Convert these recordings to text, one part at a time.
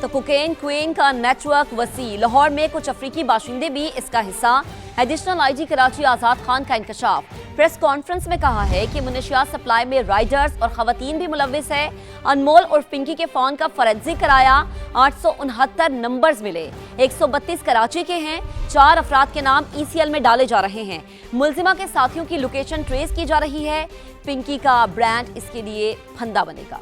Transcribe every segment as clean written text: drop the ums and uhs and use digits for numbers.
तो cocaine queen का network वसी, लाहौर में कुछ अफ्रीकी बाशिंदे भी इसका हिस्सा। एडिशनल आईजी कराची आजाद खान का इंकशाफ। प्रेस कॉन्फ्रेंस में कहा है कि मुनशियात सप्लाई में राइडर्स और खवातीन भी मुलव्विस है। अनमोल और पिंकी के फोन का फॉरेंसिक कराया, 869 नंबर्स मिले, 132 कराची के हैं, 4 अफराद के नाम ECL में डाले जा रहे हैं। मुलजिमा के साथियों की लोकेशन ट्रेस की जा रही है। पिंकी का ब्रांड इसके लिए फंदा बनेगा।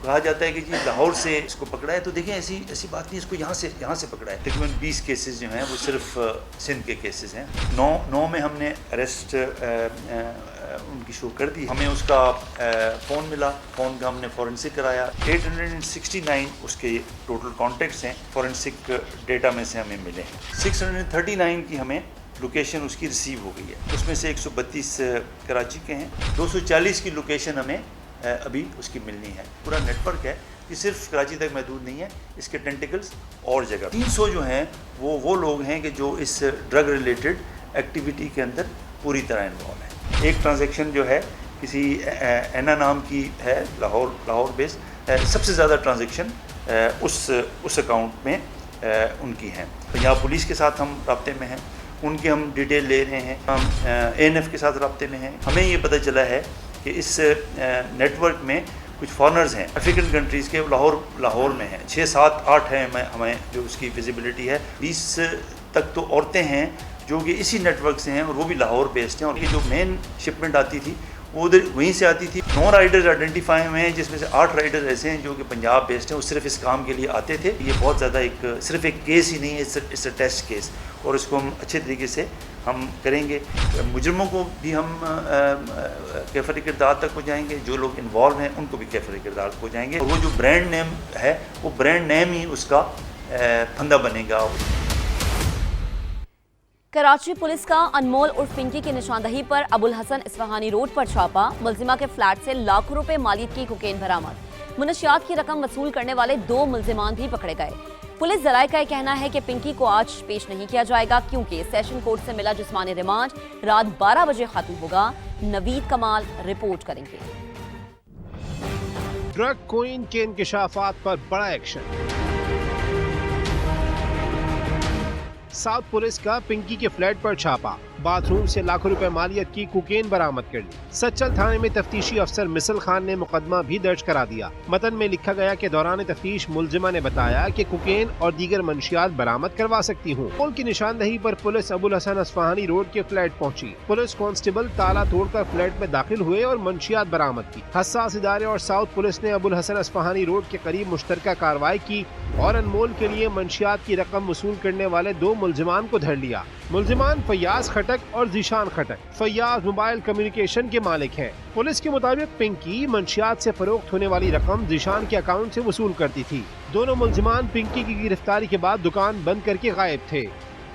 कहा जाता है कि जी लाहौर से इसको पकड़ा है, तो देखें ऐसी बात नहीं, इसको यहाँ से पकड़ा है। तकरीबन 20 केसेस जो हैं वो सिर्फ सिंध के केसेस हैं। 9 में हमने अरेस्ट उनकी शुरू कर दी। हमें उसका फ़ोन मिला, फ़ोन का हमने फॉरेंसिक कराया। 869 उसके टोटल कॉन्टेक्ट्स हैं, फॉरेंसिक डेटा में से हमें मिले हैं। 639 की हमें लोकेशन उसकी रिसीव हो गई है, उसमें से 132 कराची के हैं। 240 की लोकेशन हमें अभी उसकी मिलनी है। पूरा नेटवर्क है, ये सिर्फ कराची तक महदूद नहीं है, इसके टेंटिकल्स और जगह। 300 जो हैं वो लोग हैं कि जो इस ड्रग रिलेटेड एक्टिविटी के अंदर पूरी तरह इन्वॉल्व हैं। एक ट्रांजैक्शन जो है किसी एना नाम की है, लाहौर बेस्ड, सबसे ज़्यादा ट्रांजैक्शन उस अकाउंट में उनकी हैं। पंजाब पुलिस के साथ हम राब्ते में हैं, उनकी हम डिटेल ले रहे हैं। हम ANF के साथ राब्ते में हैं। हमें ये पता चला है कि इस नेटवर्क में कुछ फॉरेनर्स हैं अफ्रीकन कंट्रीज़ के, लाहौर में हैं। 6, 7, 8 हैं हमें जो उसकी विजिबिलिटी है। 20 तक तो औरतें हैं जो कि इसी नेटवर्क से हैं और वो भी लाहौर बेस्ड हैं। और ये जो मेन शिपमेंट आती थी वो उधर वहीं से आती थी। 9 राइडर्स आइडेंटिफाई हुए हैं, जिसमें से 8 राइडर्स ऐसे हैं जो कि पंजाब बेस्ड हैं, वो सिर्फ इस काम के लिए आते थे। ये बहुत ज़्यादा सिर्फ एक केस ही नहीं है, इट्स अ टेस्ट केस, और इसको हम अच्छे तरीके से हम करेंगे। मुजरमों को भी हम कैफर किरदार तक पहुँचाएँगे, जो लोग इन्वॉल्व हैं उनको भी कैफर किरदार तक पहुँचाएँगे। और वो जो ब्रांड नेम है वो ब्रांड नेम ही उसका फंदा बनेगा। कराची पुलिस का अनमोल उर्फ पिंकी की निशानदही पर अबुल हसन इस्फहानी रोड पर छापा। मुलजिमा के फ्लैट से लाखों रुपए मालियत की कोकेन बरामद। मुनशियात की रकम वसूल करने वाले 2 मुलजिमान भी पकड़े गए। पुलिस जराये का कहना है कि पिंकी को आज पेश नहीं किया जाएगा क्योंकि सेशन कोर्ट से मिला जिस्मानी रिमांड रात 12 बजे खत्म होगा। नवीद कमाल रिपोर्ट करेंगे। ड्रग क्वीन के इंकशाफात पर बड़ा एक्शन। साउथ पुलिस का पिंकी के फ्लैट पर छापा, बाथरूम से लाखों रुपए मालियत की कोकेन बरामद कर ली। सच्चल थाने में तफ्तीशी अफसर मिसल खान ने मुकदमा भी दर्ज करा दिया। मतन में लिखा गया कि दौरान तफ्तीश मुलजिमा ने बताया कि कोकेन और दीगर मंशियात बरामद करवा सकती हूँ। पुल की निशानदही पर पुलिस अबुल हसन इस्फहानी रोड के फ्लैट पहुँची। पुलिस कांस्टेबल ताला तोड़कर फ्लैट में दाखिल हुए और मंशियात बरामद की। हसास इदारे और साउथ पुलिस ने अबुल हसन इस्फहानी रोड के करीब मुश्तरका कार्रवाई की और अनमोल के लिए मंशियात की रकम वसूल करने वाले 2 मुलजिमान को धर लिया। मुलजिमान फैयाज खटक और जीशान खटक। फैयाज मोबाइल कम्युनिकेशन के मालिक हैं। पुलिस के मुताबिक पिंकी मंशियात से फरोख्त होने वाली रकम जीशान के अकाउंट से वसूल करती थी। दोनों मुलजिमान पिंकी की गिरफ्तारी के बाद दुकान बंद करके गायब थे।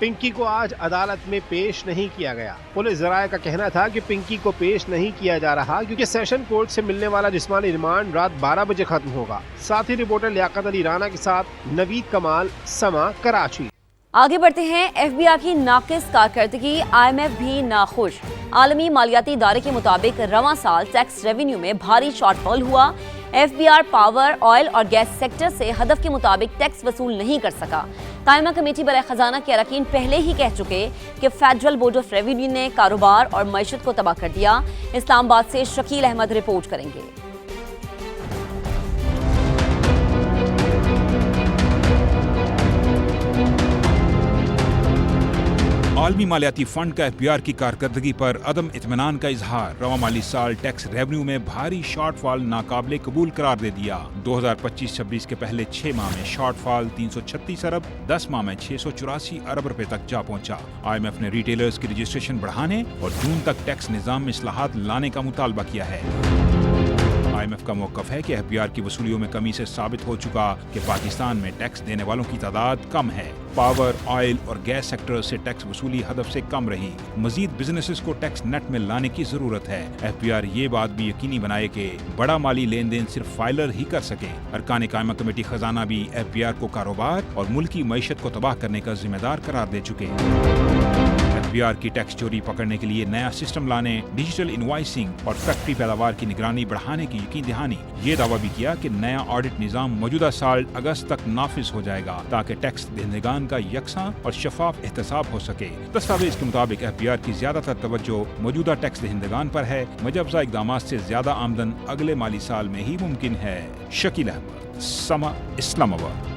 पिंकी को आज अदालत में पेश नहीं किया गया। पुलिस जराये का कहना था कि पिंकी को पेश नहीं किया जा रहा क्योंकि सेशन कोर्ट से मिलने वाला जिस्मानी रिमांड रात 12 बजे खत्म होगा। साथ ही रिपोर्टर लियाकत अली राना के साथ नवीद कमाल, समा, कराची। आगे बढ़ते हैं। FBI की नाकिस कारकर्दगी, IMF भी नाखुश। आलमी मालियाती इदारे के मुताबिक रवां साल टैक्स रेवेन्यू में भारी शॉर्टफॉल हुआ। FBR पावर, ऑयल और गैस सेक्टर से हदफ के मुताबिक टैक्स वसूल नहीं कर सका। कायमा कमेटी बराए खजाना के अरकान पहले ही कह चुके कि फेडरल बोर्ड ऑफ रेवेन्यू ने कारोबार और मईशत को तबाह कर दिया। इस्लामाबाद से शकील अहमद रिपोर्ट करेंगे। आलमी मालियाती फंड का FBR की कारकर्दगी पर अदम इत्मीनान का इजहार। रवा माली साल टैक्स रेवेन्यू में भारी शॉर्टफॉल नाकाबिले कबूल करार दे दिया। 2025-26 के पहले 6 माह में शॉर्टफॉल 336 अरब, 10 माह में 684 अरब रुपए तक जा पहुंचा। IMF ने रिटेलर्स की रजिस्ट्रेशन बढ़ाने और जून तक टैक्स निजाम में इस्लाहात लाने का मुतालबा किया है। IMF का मौक़िफ़ है कि FBR की वसूलियों में कमी से साबित हो चुका कि पाकिस्तान में टैक्स देने वालों की तादाद कम है। पावर, ऑयल और गैस सेक्टर से टैक्स वसूली हदफ से कम रही। मजीद बिजनेसेस को टैक्स नेट में लाने की जरूरत है। FBR ये बात भी यकीनी बनाए कि बड़ा माली लेन देन सिर्फ फाइलर ही कर सके। अरकान कायमा कमेटी खजाना भी FBR को कारोबार और मुल्की मईशत को तबाह करने का जिम्मेदार करार दे चुके हैं। FBI की टैक्स चोरी पकड़ने के लिए नया सिस्टम लाने, डिजिटल इनवॉइसिंग और फैक्ट्री पैदावार की निगरानी बढ़ाने की यकीन दहानी। ये दावा भी किया कि नया ऑडिट निज़ाम मौजूदा साल अगस्त तक नाफिज हो जाएगा ताकि टैक्स देनेगान का यकसा और शफाफ एहतसाब हो सके। दस्तावेज के मुताबिक FBI की ज्यादातर तवज्जो मौजूदा टैक्स देनेगान पर है। मुजवजा इक़दामात से ज्यादा आमदन अगले माली साल में ही मुमकिन है। शकील अहमद, समा, इस्लामाबाद।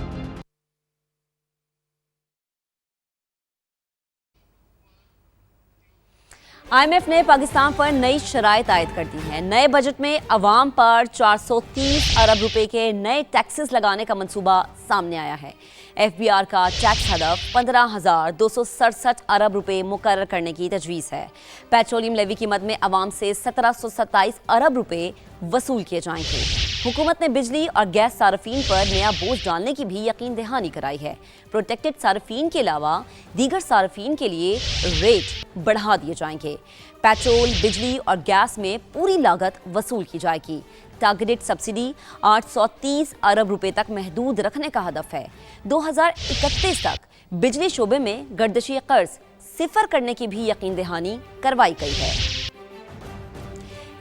IMF ने पाकिस्तान पर नई शराइत आयद कर दी है। नए बजट में अवाम पर 430 अरब रुपए के नए टैक्सेस लगाने का मंसूबा सामने आया है। FBR का टैक्स हदफ 15,267 अरब रुपए मुकर्रर करने की तजवीज़ है। पेट्रोलियम लेवी की मद में अवाम से 1727 अरब रुपए वसूल किए जाएंगे। हुकूमत ने बिजली और गैस सार्फिन पर नया बोझ डालने की भी यकीन दहानी कराई है। प्रोटेक्टेड सार्फिन के अलावा दीगर सार्फिन के लिए रेट बढ़ा दिए जाएंगे। पेट्रोल, बिजली और गैस में पूरी लागत वसूल की जाएगी। टारगेटेड सब्सिडी 830 अरब रुपए तक महदूद रखने का हदफ है। 2031 तक बिजली शोबे में गर्दिशी कर्ज सिफर करने की भी यकीन दहानी करवाई गई है।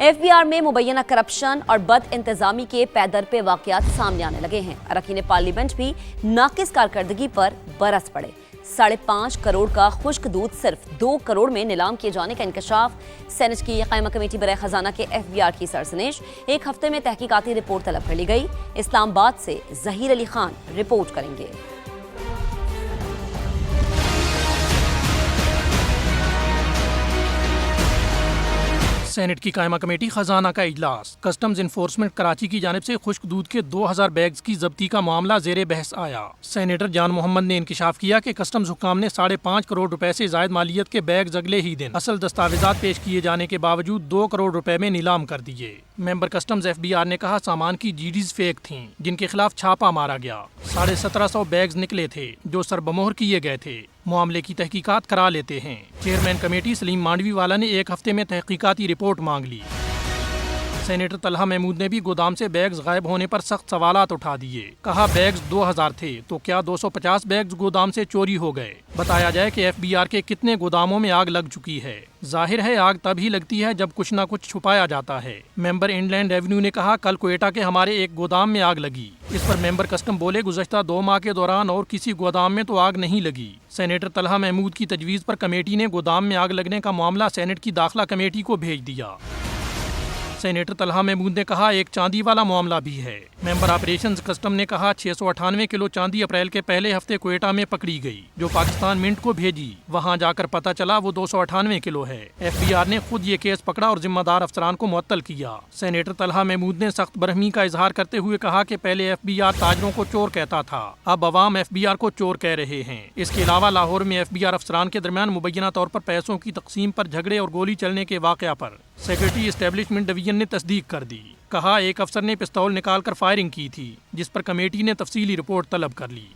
FBR में मुबैना करप्शन और बद इंतजामी के पैदर पे वाकयात सामने आने लगे हैं। अरकान पार्लियामेंट भी नाकिस कारकर्दगी पर बरस पड़े। 5.5 करोड़ का खुश्क दूध सिर्फ 2 करोड़ में नीलाम किए जाने का इंकशाफ। सेनेट की कायमा कमेटी बराए खजाना के FBR की सरसनेश। एक हफ्ते में तहकीकाती रिपोर्ट तलब कर ली गई। इस्लामाबाद से जहीर अली खान रिपोर्ट करेंगे। सेनेट की कायमा कमेटी खजाना का इजलास। कस्टम्स इन्फोर्समेंट कराची की जानिब से खुश्क दूध के 2000 बैग्स की जब्ती का मामला जेर बहस आया। सेनेटर जान मोहम्मद ने इंकशाफ किया कि कस्टम्स हुकाम ने 5.5 करोड़ रुपए से जायद मालियत के बैग्स अगले ही दिन असल दस्तावेजात पेश किए जाने के बावजूद 2 करोड़ रुपए में नीलाम कर दिए। मेंबर कस्टम्स FBR ने कहा सामान की GDs फेक थीं, जिनके खिलाफ छापा मारा गया। 1750 बैग्स निकले थे जो सरबमोहर किए गए थे। मामले की तहकीकात करा लेते हैं। चेयरमैन कमेटी सलीम मांडवी वाला ने एक हफ्ते में तहकीकाती रिपोर्ट मांग ली। सेनेटर तलहा महमूद ने भी गोदाम से बैग्स गायब होने पर सख्त सवालात उठा दिए। कहा बैग्स 2000 थे तो क्या 250 बैग्स गोदाम से चोरी हो गए। बताया जाए कि FBR के कितने गोदामों में आग लग चुकी है। जाहिर है आग तभी लगती है जब कुछ ना कुछ छुपाया जाता है। मेंबर इनलैंड रेवेन्यू ने कहा कल क्वेटा के हमारे एक गोदाम में आग लगी। इस पर मेंबर कस्टम बोले गुज़श्ता 2 माह के दौरान और किसी गोदाम में तो आग नहीं लगी। सेनेटर तलहा महमूद की तजवीज़ पर कमेटी ने गोदाम में आग लगने का मामला सेनेट की दाखिला कमेटी को भेज दिया। सेनेटर तलहा महमूद ने कहा एक चांदी वाला मामला भी है। मेंबर ऑपरेशंस कस्टम ने कहा 698 किलो चांदी अप्रैल के पहले हफ्ते क्वेटा में पकड़ी गई, जो पाकिस्तान मिंट को भेजी। वहां जाकर पता चला वो 298 किलो है। FBR ने खुद ये केस पकड़ा और जिम्मेदार अफसरान को मुअत्तल किया। सेनेटर तलहा महमूद ने सख्त बरहमी का इजहार करते हुए कहा कि पहले FBR ताजरों को चोर कहता था, अब अवाम FBR को चोर कह रहे हैं। इसके अलावा लाहौर में FBR अफसरान के दरमियान मुबैना तौर पर पैसों की तकसीम पर झगड़े और गोली चलने के वाक़या पर सेक्रेटरी एस्टेब्लिशमेंट डिवीजन ने तस्दीक कर दी। कहा एक अफसर ने पिस्तौल निकालकर फायरिंग की थी, जिस पर कमेटी ने तफसीली रिपोर्ट तलब कर ली।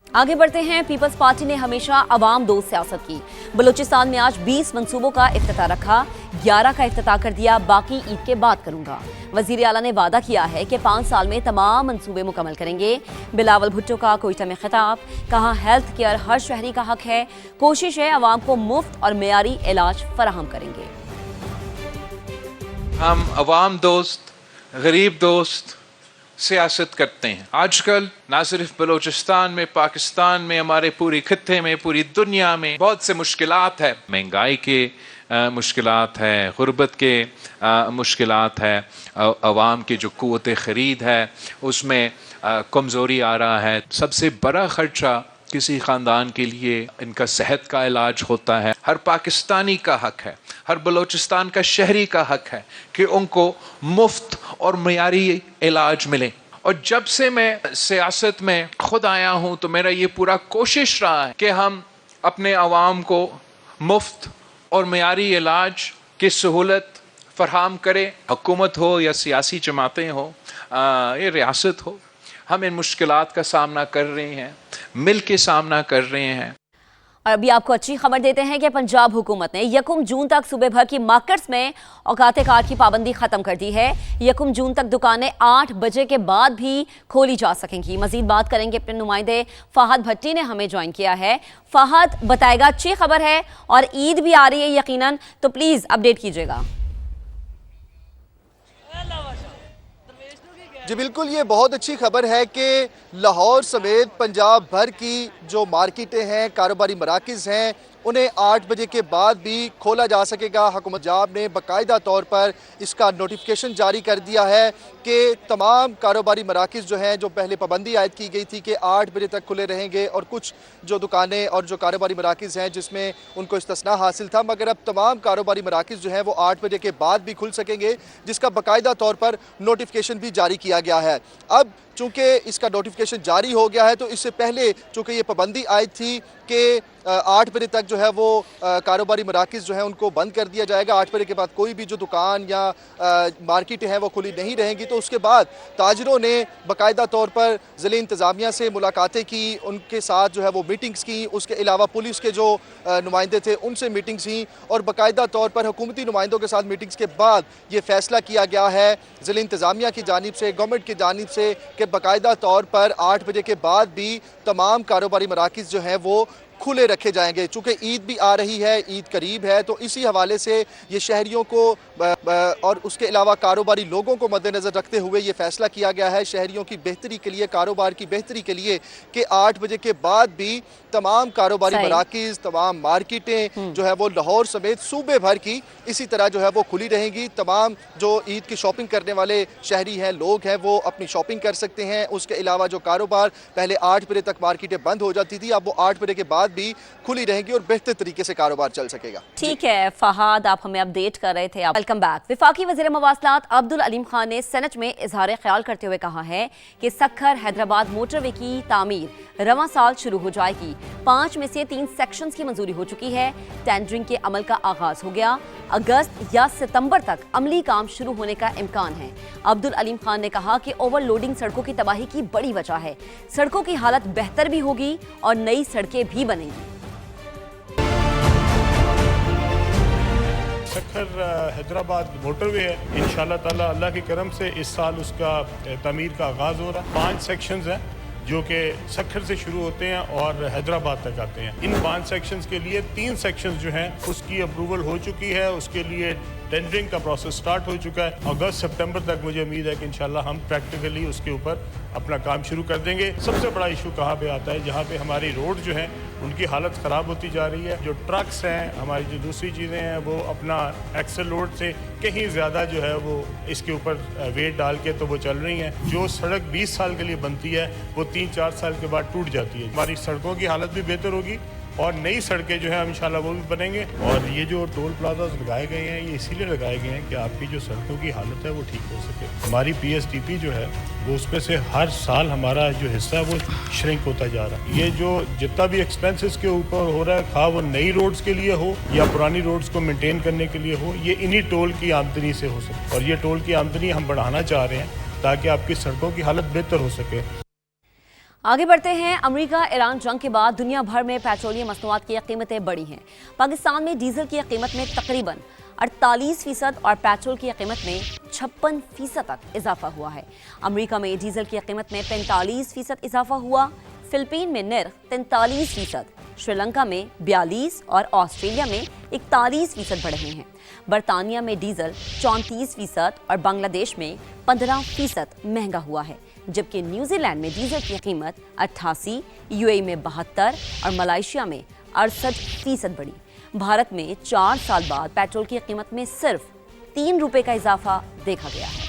आगे बढ़ते हैं। पीपल्स पार्टी ने हमेशा अवाम दोस्त सियासत की। बलूचिस्तान में आज 20 मंसूबों का इफ्तिताह रखा, 11 का इफ्तिताह कर दिया, बाकी ईद के बाद करूंगा। वजीर आला ने वादा किया है कि 5 साल में तमाम मंसूबे मुकम्मल करेंगे। बिलावल भुट्टो का कोयटा में खिताब। कहा हेल्थ केयर हर शहरी का हक है, कोशिश है अवाम को मुफ्त और मेयारी इलाज फराहम करेंगे। हम अवाम दोस्त, गरीब दोस्त सियासत करते हैं। आजकल ना सिर्फ बलूचिस्तान में, पाकिस्तान में, हमारे पूरी खित्ते में, पूरी दुनिया में बहुत से मुश्किलात है। महंगाई के मुश्किलात है, गुर्बत के मुश्किलात है, अवाम की जो क़ुव्वत ख़रीद है उसमें कमज़ोरी आ रहा है। सबसे बड़ा ख़र्चा किसी ख़ानदान के लिए इनका सेहत का इलाज होता है। हर पाकिस्तानी का हक है, हर बलूचिस्तान का शहरी का हक है कि उनको मुफ्त और मयारी इलाज मिले। और जब से मैं सियासत में खुद आया हूँ तो मेरा ये पूरा कोशिश रहा है कि हम अपने अवाम को मुफ्त और मयारी इलाज की सहूलत फराहम करें। हुकूमत हो या सियासी जमातें हो या रियासत हो, हम इन मुश्किलात का सामना कर रहे हैं, मिल के सामना कर रहे हैं। اور ابھی آپ کو اچھی خبر دیتے ہیں کہ پنجاب حکومت نے 1 جون تک صوبے بھر کی مارکیٹس میں اوقات کار کی پابندی ختم کر دی ہے۔ 1 جون تک دکانیں 8 بجے کے بعد بھی کھولی جا سکیں گی۔ مزید بات کریں گے اپنے نمائندے فہد بھٹی نے ہمیں جوائن کیا ہے۔ فہد بتائے گا، اچھی خبر ہے اور عید بھی آ رہی ہے یقیناً، تو پلیز اپڈیٹ کیجیے گا۔ جی بالکل، یہ بہت اچھی خبر ہے کہ لاہور سمیت پنجاب بھر کی جو مارکیٹیں ہیں، کاروباری مراکز ہیں، انہیں 8 بجے کے بعد بھی کھولا جا سکے گا۔ حکومت پنجاب نے باقاعدہ طور پر اس کا نوٹیفیکیشن جاری کر دیا ہے کہ تمام کاروباری مراکز جو ہیں، جو پہلے پابندی عائد کی گئی تھی کہ 8 بجے تک کھلے رہیں گے، اور کچھ جو دکانیں اور جو کاروباری مراکز ہیں جس میں ان کو استثناء حاصل تھا، مگر اب تمام کاروباری مراکز جو ہیں وہ 8 بجے کے بعد بھی کھل سکیں گے، جس کا باقاعدہ طور پر نوٹیفیکیشن بھی جاری کیا گیا ہے۔ اب چونکہ اس کا نوٹیفیکیشن جاری ہو گیا ہے، تو اس سے پہلے چونکہ یہ پابندی عائد تھی کہ 8 بجے تک جو ہے وہ کاروباری مراکز جو ہیں ان کو بند کر دیا جائے گا۔ 8 بجے کے بعد کوئی بھی جو دکان یا مارکیٹیں ہیں وہ کھلی نہیں رہیں گی، تو اس کے بعد تاجروں نے باقاعدہ طور پر ضلع انتظامیہ سے ملاقاتیں کی، ان کے ساتھ جو ہے وہ میٹنگز کی، اس کے علاوہ پولیس کے جو نمائندے تھے ان سے میٹنگز ہوئیں، اور باقاعدہ طور پر حکومتی نمائندوں کے ساتھ میٹنگز کے بعد یہ فیصلہ کیا گیا ہے ضلع انتظامیہ کی جانب سے، گورنمنٹ کی جانب سے، کہ باقاعدہ طور پر 8 بجے کے بعد بھی تمام کاروباری مراکز جو ہیں وہ کھلے رکھے جائیں گے۔ چونکہ عید بھی آ رہی ہے، عید قریب ہے، تو اسی حوالے سے یہ شہریوں کو اور اس کے علاوہ کاروباری لوگوں کو مد نظر رکھتے ہوئے یہ فیصلہ کیا گیا ہے شہریوں کی بہتری کے لیے، کاروبار کی بہتری کے لیے، کہ 8 بجے کے بعد بھی تمام کاروباری مراکز، تمام مارکیٹیں جو ہے وہ لاہور سمیت صوبے بھر کی اسی طرح جو ہے وہ کھلی رہیں گی۔ تمام جو عید کی شاپنگ کرنے والے شہری ہیں، لوگ ہیں، وہ اپنی شاپنگ کر سکتے ہیں۔ اس کے علاوہ جو کاروبار پہلے 8 بجے تک مارکیٹیں بند ہو جاتی تھی، اب وہ 8 بجے کے بعد بھی کھلی رہیں گی اور بہتر طریقے سے کاروبار چل سکے گا۔ ٹھیک ہے فہد، آپ ہمیں اپڈیٹ کر رہے تھے۔ Welcome back. وفاقی وزیر مواصلات عبدالعلیم خان نے سینٹ میں اظہار خیال کرتے ہوئے کہا ہے کہ سکھر حیدرآباد موٹر وے کی تعمیر رواں سال شروع ہو جائے گی۔ 5 میں سے 3 سیکشنز کی منظوری ہو چکی ہے۔ ٹینڈرنگ کے عمل کا آغاز ہو گیا۔ اگست یا ستمبر تک عملی کام شروع ہونے کا امکان ہے۔ عبدالعلیم خان نے کہا کہ اوور لوڈنگ سڑکوں کی تباہی کی بڑی وجہ ہے۔ سڑکوں کی حالت بہتر بھی ہوگی اور نئی سڑکیں بھی بنیں گی۔ سکھر حیدرآباد موٹر وے ہے، انشاءاللہ تعالی اللہ کی کرم سے اس سال اس کا تعمیر کا آغاز ہو رہا ہے۔ 5 سیکشنز ہیں جو کہ سکھر سے شروع ہوتے ہیں اور حیدرآباد تک آتے ہیں۔ ان 5 سیکشنز کے لیے 3 سیکشنز جو ہیں اس کی اپروول ہو چکی ہے، اس کے لیے ٹینڈرنگ کا پروسیس سٹارٹ ہو چکا ہے۔ اگست سپٹمبر تک مجھے امید ہے کہ انشاءاللہ ہم پریکٹیکلی اس کے اوپر اپنا کام شروع کر دیں گے۔ سب سے بڑا ایشو کہاں پہ آتا ہے؟ جہاں پہ ہماری روڈ جو ہیں ان کی حالت خراب ہوتی جا رہی ہے۔ جو ٹرکس ہیں، ہماری جو دوسری چیزیں ہیں، وہ اپنا ایکسل لوڈ سے کہیں زیادہ جو ہے وہ اس کے اوپر ویٹ ڈال کے تو وہ چل رہی ہیں۔ جو سڑک 20 سال کے لیے بنتی ہے وہ 3-4 سال کے بعد ٹوٹ جاتی ہے۔ ہماری سڑکوں کی حالت بھی بہتر ہوگی اور نئی سڑکیں جو ہیں انشاءاللہ وہ بھی بنیں گے۔ اور یہ جو ٹول پلازاز لگائے گئے ہیں، یہ اسی لیے لگائے گئے ہیں کہ آپ کی جو سڑکوں کی حالت ہے وہ ٹھیک ہو سکے۔ ہماری پی ایس ٹی پی جو ہے وہ اس میں سے ہر سال ہمارا جو حصہ ہے وہ شرنک ہوتا جا رہا ہے۔ یہ جو جتنا بھی ایکسپینسز کے اوپر ہو رہا ہے، خواہ وہ نئی روڈز کے لیے ہو یا پرانی روڈز کو مینٹین کرنے کے لیے ہو، یہ انہی ٹول کی آمدنی سے ہو سکے، اور یہ ٹول کی آمدنی ہم بڑھانا چاہ رہے ہیں تاکہ آپ کی سڑکوں کی حالت بہتر ہو سکے۔ آگے بڑھتے ہیں۔ امریکہ ایران جنگ کے بعد دنیا بھر میں پیٹرولیم مصنوعات کی قیمتیں بڑھی ہیں۔ پاکستان میں ڈیزل کی قیمت میں تقریباً 48% اور پیٹرول کی قیمت میں 56% تک اضافہ ہوا ہے۔ امریکہ میں ڈیزل کی قیمت میں 45% اضافہ ہوا، فلپین میں نرخ 43%، شری لنکا میں 42% اور آسٹریلیا میں 41% بڑھے ہیں۔ برطانیہ میں ڈیزل 34% اور بنگلہ دیش میں 15% مہنگا ہوا ہے، جبکہ نیوزی لینڈ میں ڈیزل کی قیمت 88%، یو اے ای میں 72% اور ملائیشیا میں 68% بڑھی۔ بھارت میں 4 سال بعد پیٹرول کی قیمت میں صرف 3 روپے کا اضافہ دیکھا گیا ہے۔